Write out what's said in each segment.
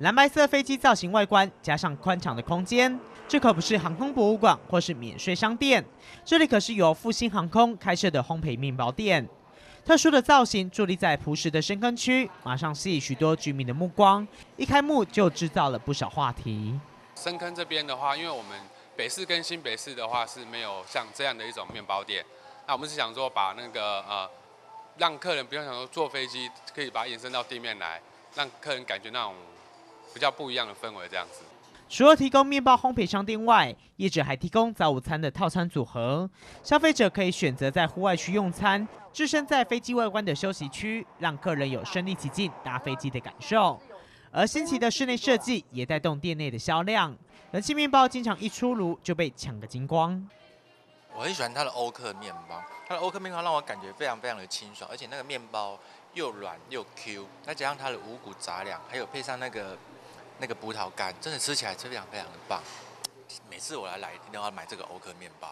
蓝白色飞机造型外观加上宽敞的空间，这可不是航空博物馆或是免税商店，这里可是由复兴航空开设的烘焙面包店。特殊的造型伫立在朴实的深坑区，马上吸引许多居民的目光。一开幕就制造了不少话题。深坑这边的话，因为我们北市跟新北市的话是没有像这样的一种面包店，那我们是想说把那个让客人不用想说坐飞机，可以把它延伸到地面来，让客人感觉那种比较不一样的氛围这样子。除了提供面包烘焙商店外，业者还提供早午餐的套餐组合，消费者可以选择在户外区用餐，置身在飞机外观的休息区，让客人有身临其境搭飞机的感受。而新奇的室内设计也带动店内的销量，人气面包经常一出炉就被抢个精光。我很喜欢它的欧克面包，它的欧克面包让我感觉非常的清爽，而且那个面包又软又 Q， 再加上它的五谷杂粮，还有配上那个葡萄干，真的吃起来是非常的棒。每次我来一定要买这个欧克面包。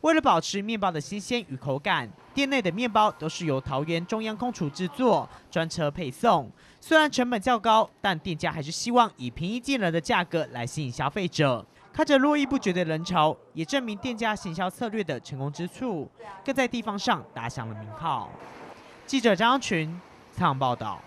为了保持面包的新鲜与口感，店内的面包都是由桃园中央空厨制作，专车配送。虽然成本较高，但店家还是希望以平易近人的价格来吸引消费者。看着络绎不绝的人潮，也证明店家行销策略的成功之处，更在地方上打响了名号。记者张群采访报道。